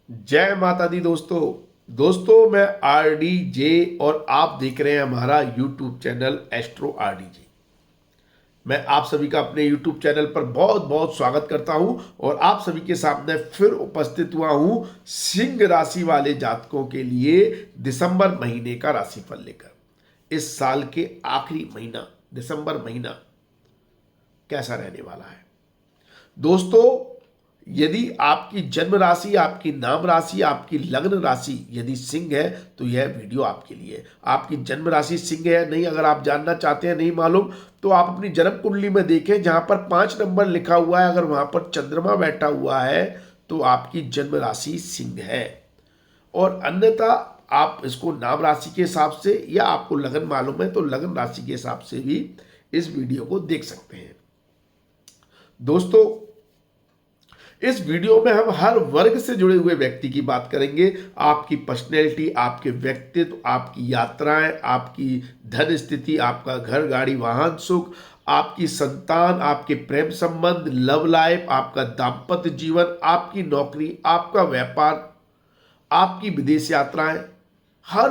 जय माता दी दोस्तों मैं RDJ और आप देख रहे हैं हमारा YouTube चैनल एस्ट्रो RDJ। मैं आप सभी का अपने YouTube चैनल पर बहुत बहुत स्वागत करता हूं और आप सभी के सामने फिर उपस्थित हुआ हूं सिंह राशि वाले जातकों के लिए दिसंबर महीने का राशिफल लेकर। इस साल के आखिरी महीना दिसंबर महीना कैसा रहने वाला है दोस्तों। यदि आपकी जन्म राशि, आपकी नाम राशि, आपकी लग्न राशि यदि सिंह है तो यह वीडियो आपके लिए। आपकी जन्म राशि सिंह है नहीं, अगर आप जानना चाहते हैं, नहीं मालूम, तो आप अपनी जन्म कुंडली में देखें, जहां पर 5 नंबर लिखा हुआ है, अगर वहां पर चंद्रमा बैठा हुआ है तो आपकी जन्म राशि सिंह है। और अन्यथा आप इसको नाम राशि के हिसाब से या आपको लगन मालूम है तो लगन राशि के हिसाब से भी इस वीडियो को देख सकते हैं। दोस्तों, इस वीडियो में हम हर वर्ग से जुड़े हुए व्यक्ति की बात करेंगे। आपकी पर्सनैलिटी, आपके व्यक्तित्व, आपकी यात्राएं, आपकी धन स्थिति, आपका घर गाड़ी वाहन सुख, आपकी संतान, आपके प्रेम संबंध, लव लाइफ, आपका दाम्पत्य जीवन, आपकी नौकरी, आपका व्यापार, आपकी विदेश यात्राएं, हर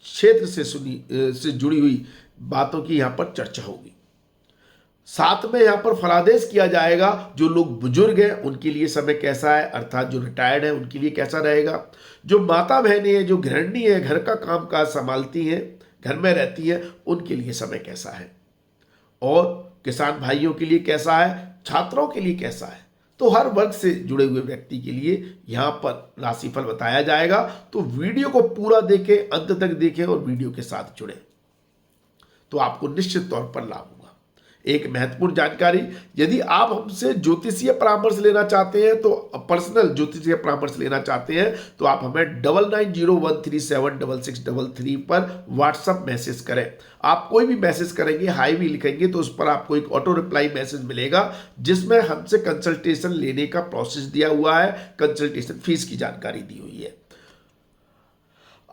क्षेत्र से जुड़ी हुई बातों की यहां पर चर्चा होगी। साथ में यहां पर फलादेश किया जाएगा जो लोग बुजुर्ग हैं उनके लिए समय कैसा है, अर्थात जो रिटायर्ड है उनके लिए कैसा रहेगा, जो माता बहनें हैं, जो गृहिणी है, घर का काम काज संभालती हैं, घर में रहती हैं, उनके लिए समय कैसा है, और किसान भाइयों के लिए कैसा है, छात्रों के लिए कैसा है। तो हर वर्ग से जुड़े हुए व्यक्ति के लिए यहां पर राशिफल बताया जाएगा। तो वीडियो को पूरा देखें, अंत तक देखें और वीडियो के साथ जुड़े तो आपको निश्चित तौर पर लाभ होगा। एक महत्वपूर्ण जानकारी, यदि आप हमसे ज्योतिषीय परामर्श लेना चाहते हैं, तो पर्सनल ज्योतिषीय परामर्श लेना चाहते हैं तो आप हमें 9901376633 पर व्हाट्सएप मैसेज करें। आप कोई भी मैसेज करेंगे, हाई भी लिखेंगे, तो उस पर आपको एक ऑटो रिप्लाई मैसेज मिलेगा जिसमें हमसे कंसल्टेशन लेने का प्रोसेस दिया हुआ है, कंसल्टेशन फीस की जानकारी दी हुई है।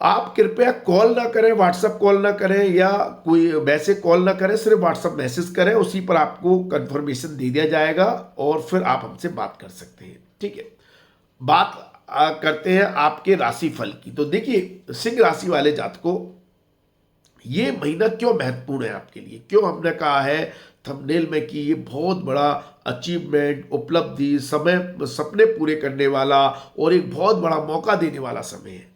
आप कृपया कॉल ना करें, व्हाट्सएप कॉल ना करें या कोई वैसे कॉल ना करें, सिर्फ व्हाट्सएप मैसेज करें, उसी पर आपको कंफर्मेशन दे दिया जाएगा और फिर आप हमसे बात कर सकते हैं। ठीक है, बात करते हैं आपके राशिफल की। तो देखिए, सिंह राशि वाले जातकों, ये महीना क्यों महत्वपूर्ण है आपके लिए, क्यों हमने कहा है थंबनेल में कि ये बहुत बड़ा अचीवमेंट, उपलब्धि, समय, सपने पूरे करने वाला और एक बहुत बड़ा मौका देने वाला समय है।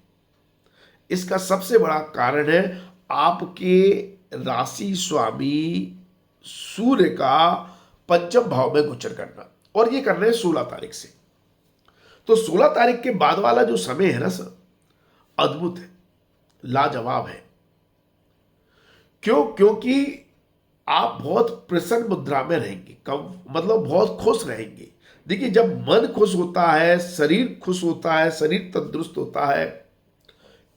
इसका सबसे बड़ा कारण है आपके राशि स्वामी सूर्य का पंचम भाव में गोचर करना, और ये कर रहे हैं 16 तारीख से। तो 16 तारीख के बाद वाला जो समय है ना सर, अद्भुत है, लाजवाब है। क्योंकि आप बहुत प्रसन्न मुद्रा में रहेंगे, कम मतलब बहुत खुश रहेंगे। देखिए, जब मन खुश होता है, शरीर खुश होता है, शरीर तंदुरुस्त होता है,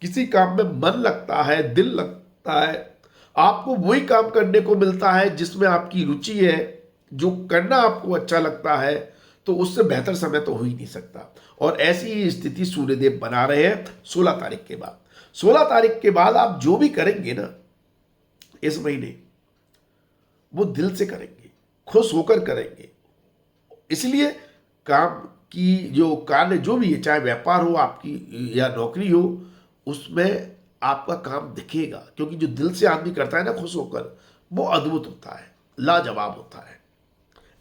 किसी काम में मन लगता है, दिल लगता है, आपको वही काम करने को मिलता है जिसमें आपकी रुचि है, जो करना आपको अच्छा लगता है, तो उससे बेहतर समय तो हो ही नहीं सकता। और ऐसी ही स्थिति सूर्यदेव बना रहे हैं 16 तारीख के बाद। 16 तारीख के बाद आप जो भी करेंगे ना इस महीने, वो दिल से करेंगे, खुश होकर करेंगे। इसलिए काम की जो कार्य जो भी है, चाहे व्यापार हो आपकी या नौकरी हो, उसमें आपका काम दिखेगा, क्योंकि जो दिल से आदमी करता है ना खुश होकर, वो अद्भुत होता है, लाजवाब होता है।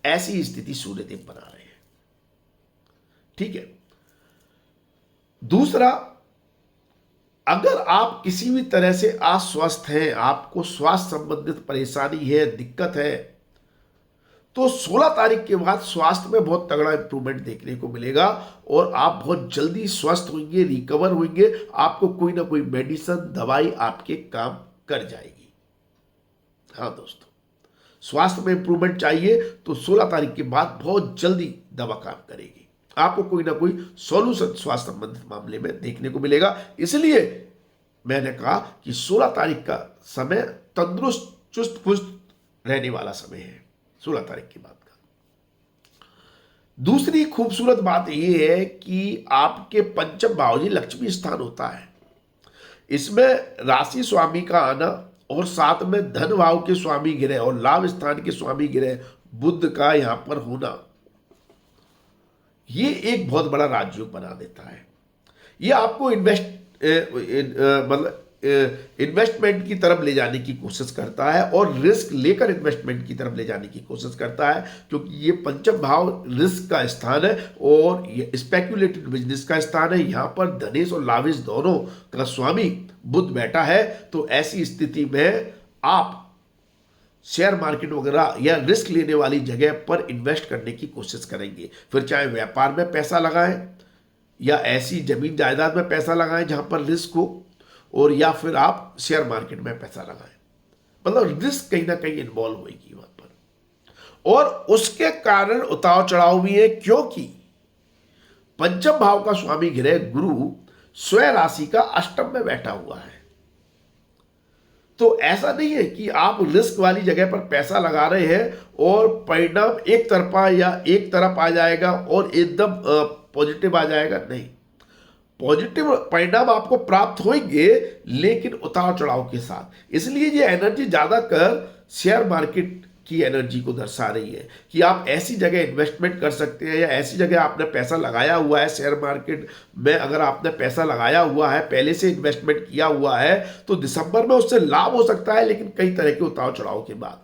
ऐसी स्थिति सूर्यदेव बना रहे हैं। ठीक है, दूसरा, अगर आप किसी भी तरह से अस्वस्थ हैं, आपको स्वास्थ्य संबंधित परेशानी है, दिक्कत है, तो 16 तारीख के बाद स्वास्थ्य में बहुत तगड़ा इंप्रूवमेंट देखने को मिलेगा और आप बहुत जल्दी स्वस्थ होंगे, रिकवर होंगे। आपको कोई ना कोई मेडिसिन, दवाई आपके काम कर जाएगी। हाँ दोस्तों, स्वास्थ्य में इंप्रूवमेंट चाहिए तो 16 तारीख के बाद बहुत जल्दी दवा काम करेगी। आपको कोई ना कोई सॉल्यूशन स्वास्थ्य संबंधित मामले में देखने को मिलेगा। इसलिए मैंने कहा कि 16 तारीख का समय तंदुरुस्त, चुस्त पुस्त रहने वाला समय है, 16 तारीख के बाद का। दूसरी खूबसूरत बात यह है कि आपके पंचम भाव जी लक्ष्मी स्थान होता है, इसमें राशि स्वामी का आना और साथ में धन भाव के स्वामी ग्रह और लाभ स्थान के स्वामी ग्रह बुध का यहां पर होना, ये एक बहुत बड़ा राजयोग बना देता है। ये आपको मतलब इन्वेस्टमेंट की तरफ ले जाने की कोशिश करता है और रिस्क लेकर इन्वेस्टमेंट की तरफ ले जाने की कोशिश करता है, क्योंकि ये पंचम भाव रिस्क का स्थान है और ये स्पेक्युलेटिव बिजनेस का स्थान है। यहां पर धनेश और लावेश दोनों का स्वामी बुध बैठा है। तो ऐसी स्थिति में आप शेयर मार्केट वगैरह या रिस्क लेने वाली जगह पर इन्वेस्ट करने की कोशिश करेंगे। फिर चाहे व्यापार में पैसा लगाएं या ऐसी जमीन जायदाद में पैसा लगाएं जहां पर रिस्क हो, और या फिर आप शेयर मार्केट में पैसा लगाएं। मतलब रिस्क कहीं ना कहीं इन्वॉल्व होगी वहां पर, और उसके कारण उतार चढ़ाव भी है, क्योंकि पंचम भाव का स्वामी ग्रह गुरु स्वयं राशि का अष्टम में बैठा हुआ है। तो ऐसा नहीं है कि आप रिस्क वाली जगह पर पैसा लगा रहे हैं और परिणाम एक तरफा या एक तरफ आ जाएगा और एकदम पॉजिटिव आ जाएगा। नहीं, पॉजिटिव परिणाम आपको प्राप्त होंगे लेकिन उतार चढ़ाव के साथ। इसलिए ये एनर्जी ज्यादातर शेयर मार्केट की एनर्जी को दर्शा रही है कि आप ऐसी जगह इन्वेस्टमेंट कर सकते हैं या ऐसी जगह आपने पैसा लगाया हुआ है। शेयर मार्केट में अगर आपने पैसा लगाया हुआ है, पहले से इन्वेस्टमेंट किया हुआ है, तो दिसंबर में उससे लाभ हो सकता है, लेकिन कई तरह के उतार चढ़ाव के बाद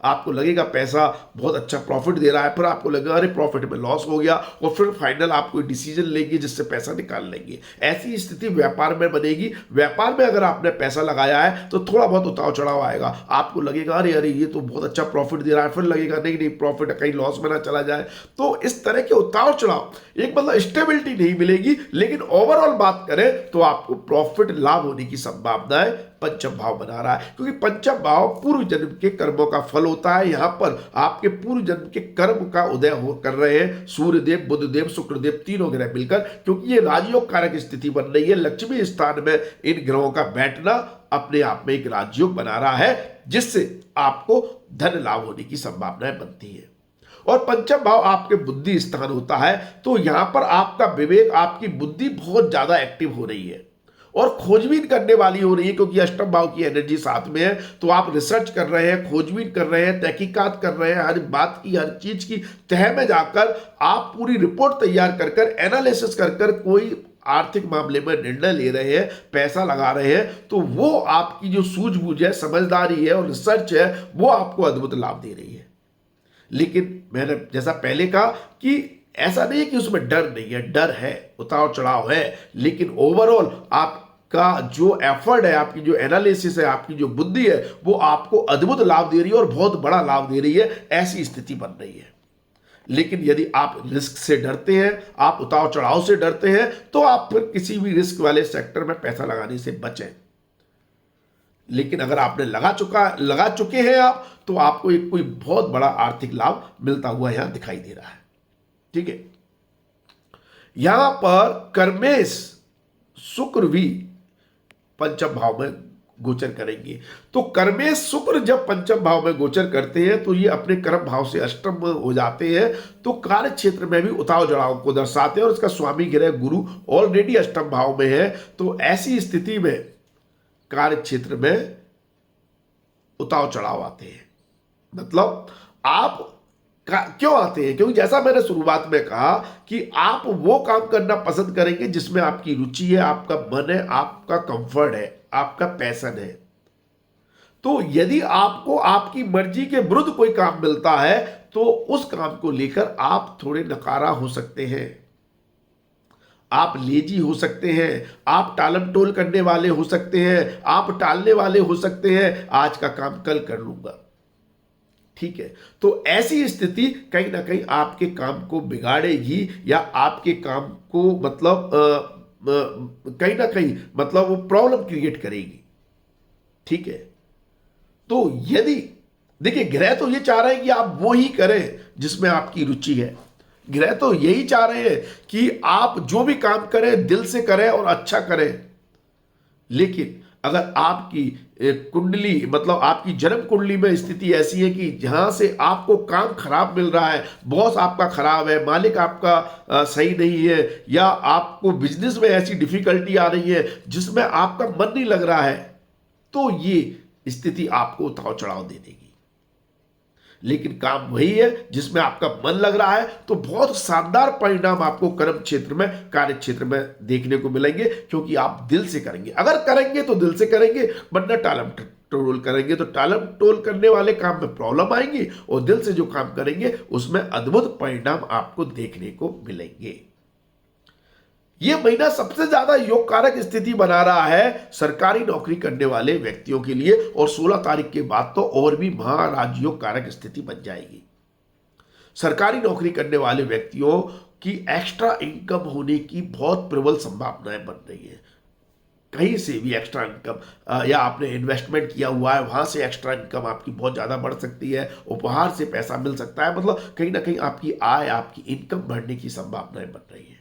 आपको लगेगा पैसा बहुत अच्छा प्रॉफिट दे रहा है, फिर आपको लगेगा अरे प्रॉफिट में लॉस हो गया, और फिर फाइनल आप कोई डिसीजन लेंगे जिससे पैसा निकाल लेंगे। ऐसी स्थिति व्यापार में बनेगी। व्यापार में अगर आपने पैसा लगाया है तो थोड़ा बहुत उतार चढ़ाव आएगा। आपको लगेगा अरे अरे ये तो बहुत अच्छा प्रॉफिट दे रहा है, फिर लगेगा नहीं नहीं प्रॉफिट कहीं लॉस में ना चला जाए। तो इस तरह के उतार चढ़ाव, एक मतलब स्टेबिलिटी नहीं मिलेगी, लेकिन ओवरऑल बात करें तो आपको प्रॉफिट लाभ होने की संभावनाएं पंचम भाव बना रहा है, क्योंकि पंचम भाव पूर्व जन्म के कर्मों का फल होता है। यहां पर आपके पूर्व जन्म के कर्म का उदय हो कर रहे हैं सूर्यदेव, बुधदेव, शुक्रदेव तीनों ग्रह मिलकर, क्योंकि ये राजयोग कारक स्थिति बन रही है। लक्ष्मी स्थान में इन ग्रहों का बैठना अपने आप में एक राजयोग बना रहा है, जिससे आपको धन लाभ होने की संभावनाएं बनती है। और पंचम भाव आपके बुद्धि स्थान होता है, तो यहां पर आपका विवेक, आपकी बुद्धि बहुत ज्यादा एक्टिव हो रही है और खोजबीन करने वाली हो रही है, क्योंकि अष्टम भाव की एनर्जी साथ में है। तो आप रिसर्च कर रहे हैं, खोजबीन कर रहे हैं, तहकीकात कर रहे हैं, हर बात की, हर चीज की तह में जाकर आप पूरी रिपोर्ट तैयार कर कर, एनालिसिस कर कर कोई आर्थिक मामले में निर्णय ले रहे हैं, पैसा लगा रहे हैं। तो वो आपकी जो सूझबूझ है, समझदारी है और रिसर्च है, वो आपको अद्भुत लाभ दे रही है। लेकिन मैंने जैसा पहले कहा कि ऐसा नहीं है कि उसमें डर नहीं है, डर है, उतार चढ़ाव है, लेकिन ओवरऑल आपका जो एफर्ट है, आपकी जो एनालिसिस है, आपकी जो बुद्धि है, वो आपको अद्भुत लाभ दे रही है और बहुत बड़ा लाभ दे रही है। ऐसी स्थिति बन रही है। लेकिन यदि आप रिस्क से डरते हैं, आप उतार चढ़ाव से डरते हैं, तो आप फिर किसी भी रिस्क वाले सेक्टर में पैसा लगाने से बचें। लेकिन अगर आपने लगा चुके हैं आप, तो आपको एक कोई बहुत बड़ा आर्थिक लाभ मिलता हुआ यहां दिखाई दे रहा है। ठीक है, यहां पर कर्मेश शुक्र भी पंचम भाव में गोचर करेंगे। तो कर्मेश शुक्र जब पंचम भाव में गोचर करते हैं तो ये अपने कर्म भाव से अष्टम हो जाते हैं, तो कार्य क्षेत्र में भी उतार चढ़ाव को दर्शाते हैं। और इसका स्वामी ग्रह गुरु ऑलरेडी अष्टम भाव में है। तो ऐसी स्थिति में कार्य क्षेत्र में उतार चढ़ाव आते हैं। मतलब आप क्यों आते हैं? क्योंकि जैसा मैंने शुरुआत में कहा कि आप वो काम करना पसंद करेंगे जिसमें आपकी रुचि है, आपका मन है, आपका कंफर्ट है, आपका पैशन है। तो यदि आपको आपकी मर्जी के विरुद्ध कोई काम मिलता है तो उस काम को लेकर आप थोड़े नकारा हो सकते हैं, आप लेजी हो सकते हैं, आप टालम टोल करने वाले हो सकते हैं, आप टालने वाले हो सकते हैं, आज का काम कल कर लूंगा। ठीक है, तो ऐसी स्थिति कहीं ना कहीं आपके काम को बिगाड़ेगी या आपके काम को मतलब कहीं ना कहीं मतलब वो प्रॉब्लम क्रिएट करेगी। ठीक है, तो यदि देखिए ग्रह तो ये चाह रहे हैं कि आप वो ही करें जिसमें आपकी रुचि है। ग्रह तो यही चाह रहे हैं कि आप जो भी काम करें दिल से करें और अच्छा करें। लेकिन अगर आपकी कुंडली मतलब आपकी जन्म कुंडली में स्थिति ऐसी है कि जहां से आपको काम खराब मिल रहा है, बॉस आपका खराब है, मालिक आपका सही नहीं है, या आपको बिजनेस में ऐसी डिफिकल्टी आ रही है जिसमें आपका मन नहीं लग रहा है, तो ये स्थिति आपको उतार चढ़ाव दे देगी। लेकिन काम वही है जिसमें आपका मन लग रहा है, तो बहुत शानदार परिणाम आपको कर्म क्षेत्र में, कार्य क्षेत्र में देखने को मिलेंगे, क्योंकि आप दिल से करेंगे। अगर करेंगे तो दिल से करेंगे, वरना टालम टोल करेंगे तो टालम टोल करने वाले काम में प्रॉब्लम आएंगी, और दिल से जो काम करेंगे उसमें अद्भुत परिणाम आपको देखने को मिलेंगे। यह महीना सबसे ज्यादा योग कारक स्थिति बना रहा है सरकारी नौकरी करने वाले व्यक्तियों के लिए, और 16 तारीख के बाद तो और भी महाराजयोग कारक स्थिति बन जाएगी। सरकारी नौकरी करने वाले व्यक्तियों की एक्स्ट्रा इनकम होने की बहुत प्रबल संभावनाएं बन रही है। कहीं से भी एक्स्ट्रा इनकम, या आपने इन्वेस्टमेंट किया हुआ है वहां से एक्स्ट्रा इनकम आपकी बहुत ज्यादा बढ़ सकती है, उपहार से पैसा मिल सकता है, मतलब कहीं ना कहीं आपकी आय, आपकी इनकम बढ़ने की संभावनाएं बन रही है।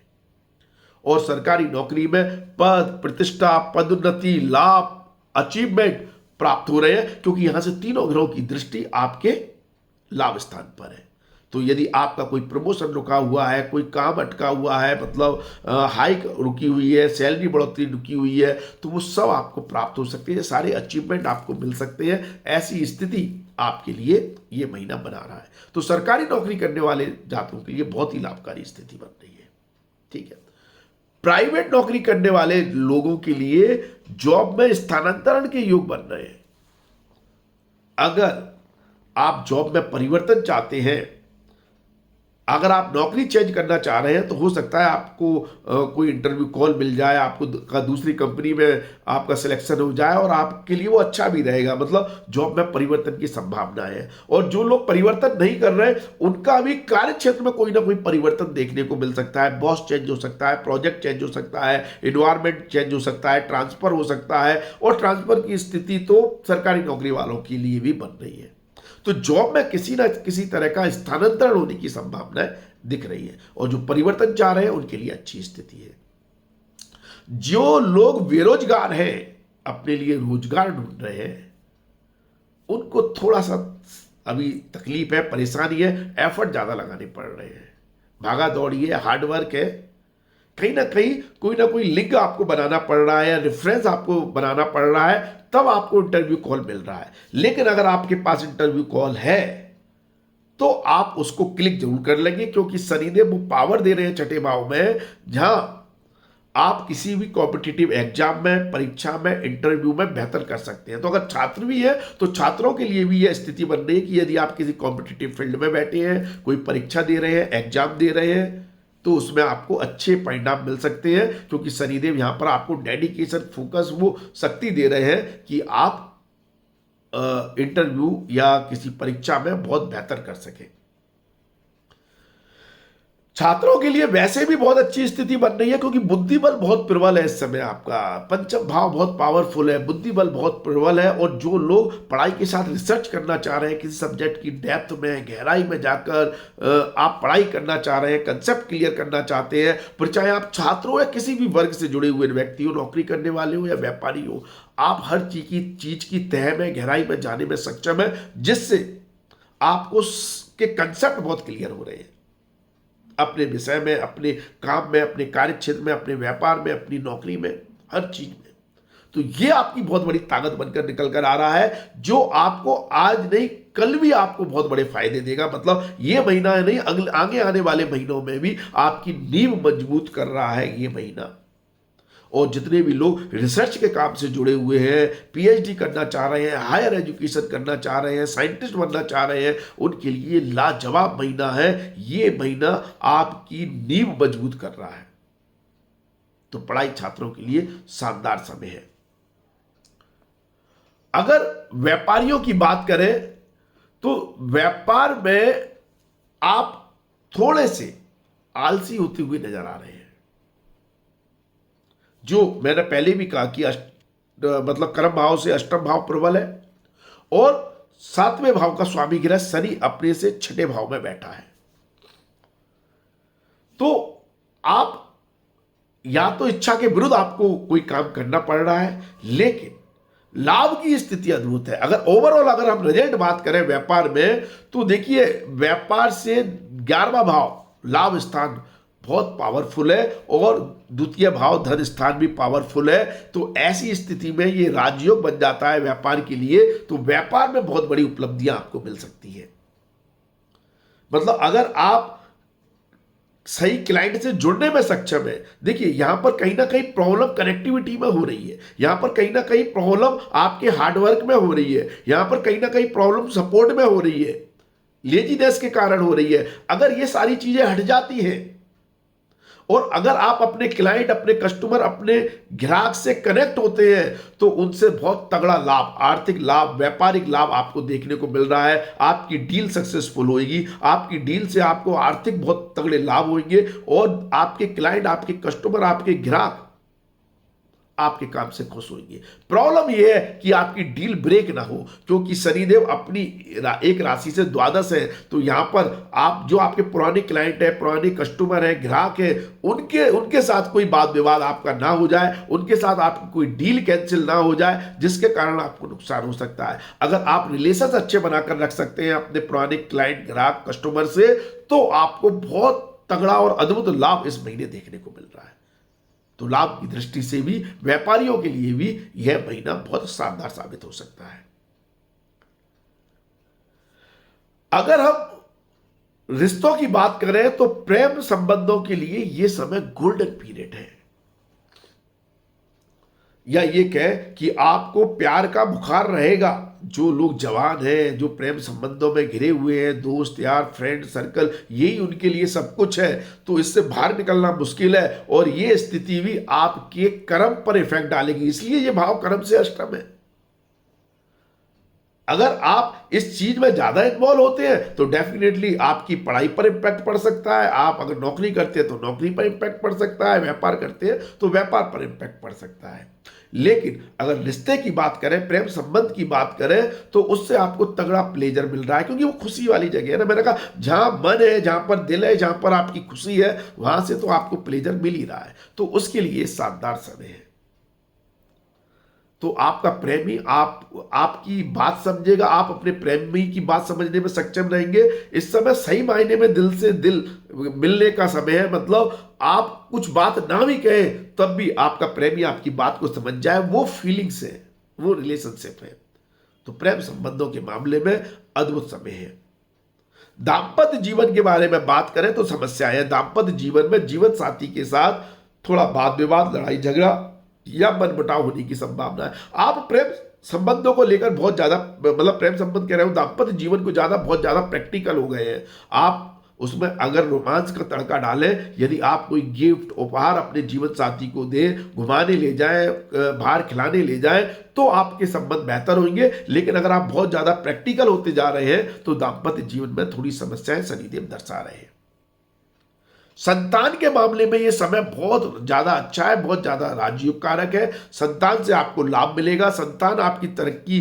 और सरकारी नौकरी में पद, प्रतिष्ठा, पदोन्नति, लाभ, अचीवमेंट प्राप्त हो रहे हैं, क्योंकि यहां से तीनों ग्रहों की दृष्टि आपके लाभ स्थान पर है। तो यदि आपका कोई प्रमोशन रुका हुआ है, कोई काम अटका हुआ है, मतलब हाइक रुकी हुई है, सैलरी बढ़ोतरी रुकी हुई है, तो वो सब आपको प्राप्त हो सकती है, सारे अचीवमेंट आपको मिल सकते हैं। ऐसी स्थिति आपके लिए ये महीना बना रहा है। तो सरकारी नौकरी करने वाले जातकों के लिए बहुत ही लाभकारी स्थिति बन रही है। ठीक है। प्राइवेट नौकरी करने वाले लोगों के लिए जॉब में स्थानांतरण के योग बन रहे हैं। अगर आप जॉब में परिवर्तन चाहते हैं, अगर आप नौकरी चेंज करना चाह रहे हैं, तो हो सकता है आपको कोई इंटरव्यू कॉल मिल जाए, आपको दूसरी कंपनी में आपका सिलेक्शन हो जाए, और आपके लिए वो अच्छा भी रहेगा, मतलब जॉब में परिवर्तन की संभावना है। और जो लोग परिवर्तन नहीं कर रहे, उनका भी कार्य क्षेत्र में कोई ना कोई परिवर्तन देखने को मिल सकता है। बॉस चेंज हो सकता है, प्रोजेक्ट चेंज हो सकता है, एनवायरमेंट चेंज हो सकता है, ट्रांसफर हो सकता है, और ट्रांसफर की स्थिति तो सरकारी नौकरी वालों के लिए भी बन रही है। तो जॉब में किसी ना किसी तरह का स्थानांतरण होने की संभावना दिख रही है, और जो परिवर्तन चाह रहे हैं उनके लिए अच्छी स्थिति है। जो लोग बेरोजगार हैं, अपने लिए रोजगार ढूंढ रहे हैं, उनको थोड़ा सा अभी तकलीफ है, परेशानी है, एफर्ट ज्यादा लगाने पड़ रहे हैं, भागा दौड़ी है, हार्डवर्क है, कहीं ना कहीं कोई ना कोई लिंक आपको बनाना पड़ रहा है, रेफरेंस आपको बनाना पड़ रहा है, तब आपको इंटरव्यू कॉल मिल रहा है। लेकिन अगर आपके पास इंटरव्यू कॉल है तो आप उसको क्लिक जरूर कर लेंगे, क्योंकि शनिदेव वो पावर दे रहे हैं छठे भाव में, जहां आप किसी भी कॉम्पिटिटिव एग्जाम में, परीक्षा में, इंटरव्यू में बेहतर कर सकते हैं। तो अगर छात्र भी है तो छात्रों के लिए भी यह स्थिति बन रही है कि यदि आप किसी कॉम्पिटिटिव फील्ड में बैठे हैं, कोई परीक्षा दे रहे हैं, एग्जाम दे रहे हैं, तो उसमें आपको अच्छे परिणाम मिल सकते हैं, क्योंकि शनिदेव यहां पर आपको डेडिकेशन, फोकस, वो शक्ति दे रहे हैं कि आप इंटरव्यू या किसी परीक्षा में बहुत बेहतर कर सकें। छात्रों के लिए वैसे भी बहुत अच्छी स्थिति बन रही है, क्योंकि बुद्धि बल बहुत प्रबल है इस समय, आपका पंचम भाव बहुत पावरफुल है, बुद्धि बल बहुत प्रबल है। और जो लोग पढ़ाई के साथ रिसर्च करना चाह रहे हैं, किसी सब्जेक्ट की डेप्थ में, गहराई में जाकर आप पढ़ाई करना चाह रहे हैं, कंसेप्ट क्लियर करना चाहते हैं, फिर चाहे आप छात्र हो या किसी भी वर्ग से जुड़े हुए व्यक्ति हो, नौकरी करने वाले हो या व्यापारी हो, आप हर चीज की तह में, गहराई में जाने में सक्षम है, जिससे आपको के कंसेप्ट बहुत क्लियर हो रहे हैं अपने विषय में, अपने काम में, अपने कार्य क्षेत्र में, अपने व्यापार में, अपनी नौकरी में, हर चीज में। तो ये आपकी बहुत बड़ी ताकत बनकर निकल कर आ रहा है, जो आपको आज नहीं कल भी आपको बहुत बड़े फायदे देगा। मतलब ये महीना नहीं, आगे आने वाले महीनों में भी आपकी नींव मजबूत कर रहा है ये महीना। और जितने भी लोग रिसर्च के काम से जुड़े हुए हैं, पीएचडी करना चाह रहे हैं, हायर एजुकेशन करना चाह रहे हैं, साइंटिस्ट बनना चाह रहे हैं, उनके लिए लाजवाब महीना है। ये महीना आपकी नींव मजबूत कर रहा है। तो पढ़ाई छात्रों के लिए शानदार समय है। अगर व्यापारियों की बात करें तो व्यापार में आप थोड़े से आलसी होते हुए नजर आ रहे हैं। जो मैंने पहले भी कहा कि मतलब कर्म भाव से अष्टम भाव प्रबल है, और 7वें भाव का स्वामी ग्रह शनि अपने से 6ठे भाव में बैठा है। तो आप या तो इच्छा के विरुद्ध आपको कोई काम करना पड़ रहा है, लेकिन लाभ की स्थिति अद्भुत है। अगर ओवरऑल अगर हम रिजल्ट बात करें व्यापार में, तो देखिए व्यापार से 11वां भाव लाभ स्थान बहुत पावरफुल है, और द्वितीय भाव धन स्थान भी पावरफुल है। तो ऐसी स्थिति में ये राजयोग बन जाता है व्यापार के लिए। तो व्यापार में बहुत बड़ी उपलब्धियां आपको मिल सकती है। मतलब अगर आप सही क्लाइंट से जुड़ने में सक्षम है, देखिए यहां पर कहीं ना कहीं प्रॉब्लम कनेक्टिविटी में हो रही है, यहां पर कहीं ना कहीं प्रॉब्लम आपके हार्डवर्क में हो रही है, यहां पर कहीं ना कहीं प्रॉब्लम सपोर्ट में हो रही है, लेजीनेस के कारण हो रही है। अगर ये सारी चीजें हट जाती हैं और अगर आप अपने क्लाइंट, अपने कस्टमर, अपने ग्राहक से कनेक्ट होते हैं तो उनसे बहुत तगड़ा लाभ, आर्थिक लाभ, व्यापारिक लाभ आपको देखने को मिल रहा है। आपकी डील सक्सेसफुल होगी, आपकी डील से आपको आर्थिक बहुत तगड़े लाभ होंगे और आपके क्लाइंट, आपके कस्टमर, आपके ग्राहक आपके काम से खुश होंगे। प्रॉब्लम यह है कि आपकी डील ब्रेक ना हो, क्योंकि शनिदेव अपनी एक राशि से द्वादश है। तो यहां पर आप जो आपके पुराने क्लाइंट है, पुराने कस्टमर है, ग्राहक है, उनके साथ कोई वाद विवाद आपका ना हो जाए, उनके साथ आपकी कोई डील कैंसिल ना हो जाए, जिसके कारण आपको नुकसान हो सकता है। अगर आप रिलेशन अच्छे बनाकर रख सकते हैं अपने पुराने क्लाइंट, ग्राहक, कस्टमर से, तो आपको बहुत तगड़ा और अद्भुत लाभ इस महीने देखने को मिल रहा है। तो लाभ की दृष्टि से भी व्यापारियों के लिए भी यह महीना बहुत शानदार साबित हो सकता है। अगर हम रिश्तों की बात करें तो प्रेम संबंधों के लिए यह समय गोल्डन पीरियड है, या ये कहे कि आपको प्यार का बुखार रहेगा। जो लोग जवान हैं, जो प्रेम संबंधों में घिरे हुए हैं, दोस्त यार, फ्रेंड सर्कल, यही उनके लिए सब कुछ है, तो इससे बाहर निकलना मुश्किल है। और ये स्थिति भी आपके कर्म पर इफेक्ट डालेगी, इसलिए ये भाव कर्म से अष्टम है। अगर आप इस चीज में ज्यादा इन्वॉल्व होते हैं तो डेफिनेटली आपकी पढ़ाई पर इंपैक्ट पड़ सकता है। आप अगर नौकरी करते हैं तो नौकरी पर इंपैक्ट पड़ सकता है, व्यापार करते हैं तो व्यापार पर इंपैक्ट पड़ सकता है। लेकिन अगर रिश्ते की बात करें, प्रेम संबंध की बात करें, तो उससे आपको तगड़ा प्लेजर मिल रहा है, क्योंकि वो खुशी वाली जगह है ना। मैंने कहा जहां मन है, जहां पर दिल है, जहां पर आपकी खुशी है, वहां से तो आपको प्लेजर मिल ही रहा है। तो उसके लिए शानदार समय है। तो आपका प्रेमी आपकी बात समझेगा, आप अपने प्रेमी की बात समझने में सक्षम रहेंगे। इस समय सही मायने में दिल से दिल मिलने का समय है। मतलब आप कुछ बात ना भी कहें तब भी आपका प्रेमी आपकी बात को समझ जाए, वो फीलिंग्स है, वो रिलेशनशिप है। तो प्रेम संबंधों के मामले में अद्भुत समय है। दाम्पत्य जीवन के बारे में बात करें तो समस्या है। दाम्पत्य जीवन में जीवन साथी के साथ थोड़ा वाद विवाद, लड़ाई झगड़ा या मनमुटाव होने की संभावना है। आप प्रेम संबंधों को लेकर बहुत ज्यादा, मतलब प्रेम संबंध कह रहे हो, दाम्पत्य जीवन को बहुत ज्यादा प्रैक्टिकल हो गए हैं। आप उसमें अगर रोमांस का तड़का डालें, यदि आप कोई गिफ्ट, उपहार अपने जीवन साथी को दें, घुमाने ले जाएं, बाहर खिलाने ले जाएं, तो आपके संबंध बेहतर होंगे। लेकिन अगर आप बहुत ज्यादा प्रैक्टिकल होते जा रहे हैं तो दाम्पत्य जीवन में थोड़ी समस्याएं शनिदेव दर्शा रहे हैं। संतान के मामले में यह समय बहुत ज्यादा अच्छा है, बहुत ज्यादा राजयोग कारक है। संतान से आपको लाभ मिलेगा, संतान आपकी तरक्की,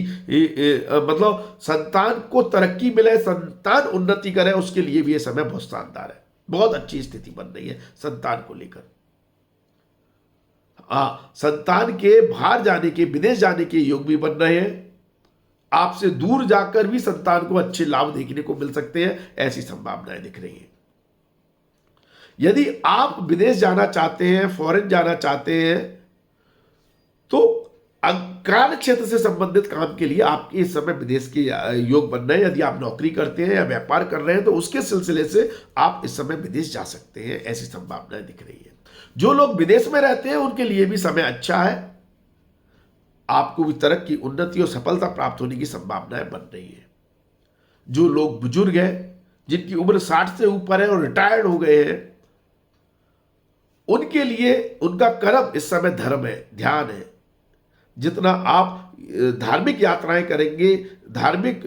मतलब संतान को तरक्की मिले, संतान उन्नति करे, उसके लिए भी यह समय बहुत शानदार है। बहुत अच्छी स्थिति बन रही है संतान को लेकर। संतान के बाहर जाने के, विदेश जाने के योग भी बन रहे हैं। आपसे दूर जाकर भी संतान को अच्छे लाभ देखने को मिल सकते हैं, ऐसी संभावनाएं दिख रही हैं। यदि आप विदेश जाना चाहते हैं, फॉरेन जाना चाहते हैं, तो कार्य क्षेत्र से संबंधित काम के लिए आपके इस समय विदेश के योग बन रहे हैं। यदि आप नौकरी करते हैं या व्यापार कर रहे हैं तो उसके सिलसिले से आप इस समय विदेश जा सकते हैं, ऐसी संभावनाएं दिख रही है। जो लोग विदेश में रहते हैं उनके लिए भी समय अच्छा है। आपको भी तरक्की, उन्नति और सफलता प्राप्त होने की संभावनाएं बन रही है। जो लोग बुजुर्ग हैं, जिनकी उम्र 60 से ऊपर है और रिटायर्ड हो गए हैं, उनके लिए उनका कर्म इस समय धर्म है, ध्यान है। जितना आप धार्मिक यात्राएं करेंगे, धार्मिक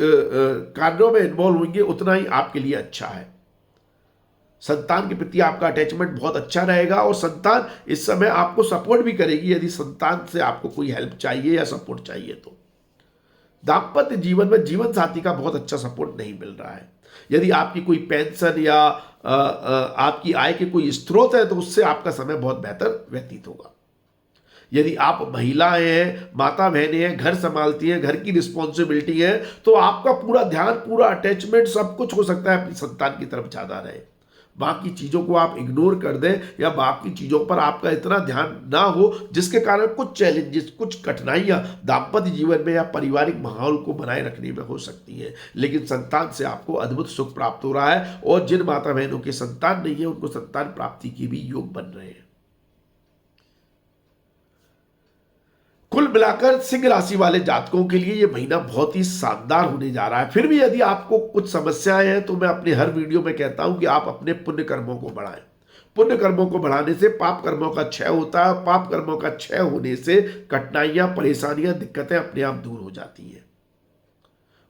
कार्यों में इन्वॉल्व होंगे, उतना ही आपके लिए अच्छा है। संतान के प्रति आपका अटैचमेंट बहुत अच्छा रहेगा और संतान इस समय आपको सपोर्ट भी करेगी, यदि संतान से आपको कोई हेल्प चाहिए या सपोर्ट चाहिए तो। दाम्पत्य जीवन में जीवन साथी का बहुत अच्छा सपोर्ट नहीं मिल रहा है। यदि आपकी कोई पेंशन या आपकी आय के कोई स्रोत है तो उससे आपका समय बहुत बेहतर व्यतीत होगा। यदि आप महिलाएं हैं, माता बहनें हैं, घर संभालती हैं, घर की रिस्पॉन्सिबिलिटी है, तो आपका पूरा ध्यान, पूरा अटैचमेंट, सब कुछ हो सकता है अपनी संतान की तरफ ज्यादा रहे। बाकी चीज़ों को आप इग्नोर कर दें या बाकी चीज़ों पर आपका इतना ध्यान ना हो जिसके कारण कुछ चैलेंजेस, कुछ कठिनाइयाँ दाम्पत्य जीवन में या पारिवारिक माहौल को बनाए रखने में हो सकती है, लेकिन संतान से आपको अद्भुत सुख प्राप्त हो रहा है और जिन माता बहनों के संतान नहीं है उनको संतान प्राप्ति के भी योग बन रहे हैं। कुल मिलाकर सिंह राशि वाले जातकों के लिए यह महीना बहुत ही शानदार होने जा रहा है। फिर भी यदि आपको कुछ समस्याएं हैं तो मैं अपने हर वीडियो में कहता हूं कि आप अपने पुण्य कर्मों को बढ़ाएं। पुण्य कर्मों को बढ़ाने से पाप कर्मों का क्षय होता है। पाप कर्मों का क्षय होने से कठिनाइयां, परेशानियां, दिक्कतें अपने आप दूर हो जाती हैं।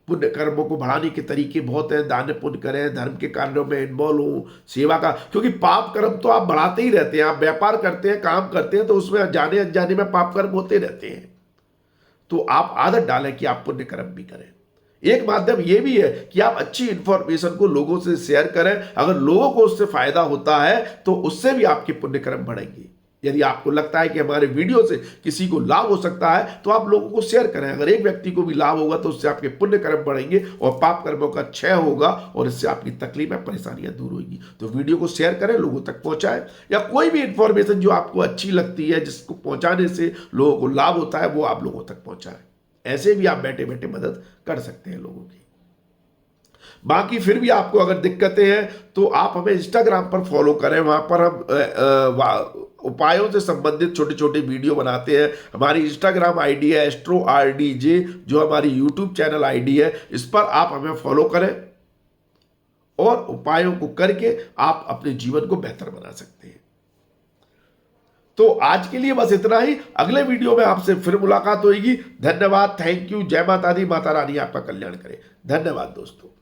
पुण्य कर्मों को बढ़ाने के तरीके बहुत हैं। दान पुण्य करें, धर्म के कार्यों में इन्वॉल्व हो, सेवा का, क्योंकि पाप कर्म तो आप बढ़ाते ही रहते हैं। आप व्यापार करते हैं, काम करते हैं, तो उसमें जाने अनजाने में पाप कर्म होते रहते हैं। तो आप आदत डालें कि आप पुण्य कर्म भी करें। एक माध्यम यह भी है कि आप अच्छी इंफॉर्मेशन को लोगों से शेयर करें। अगर लोगों को उससे फायदा होता है तो उससे भी आपके पुण्य कर्म बढ़ेंगे। यदि आपको लगता है कि हमारे वीडियो से किसी को लाभ हो सकता है तो आप लोगों को शेयर करें। अगर एक व्यक्ति को भी लाभ होगा तो उससे आपके पुण्य कर्म बढ़ेंगे और पाप कर्मों का क्षय होगा और इससे आपकी तकलीफें, परेशानियां दूर होगी। तो वीडियो को शेयर करें, लोगों तक पहुंचाएं, या कोई भी इंफॉर्मेशन जो आपको अच्छी लगती है, जिसको पहुंचाने से लोगों को लाभ होता है, वो आप लोगों तक पहुंचाएं। ऐसे भी आप बैठे बैठे मदद कर सकते हैं लोगों की। बाकी फिर भी आपको अगर दिक्कतें हैं तो आप हमें इंस्टाग्राम पर फॉलो करें। वहां पर हम उपायों से संबंधित छोटे छोटे वीडियो बनाते हैं। हमारी इंस्टाग्राम आईडी है AstroRDJ, जो हमारी यूट्यूब चैनल आईडी है। इस पर आप हमें फॉलो करें और उपायों को करके आप अपने जीवन को बेहतर बना सकते हैं। तो आज के लिए बस इतना ही। अगले वीडियो में आपसे फिर मुलाकात होगी। धन्यवाद, थैंक यू, जय माता दी, माता रानी आपका कल्याण करे। धन्यवाद दोस्तों।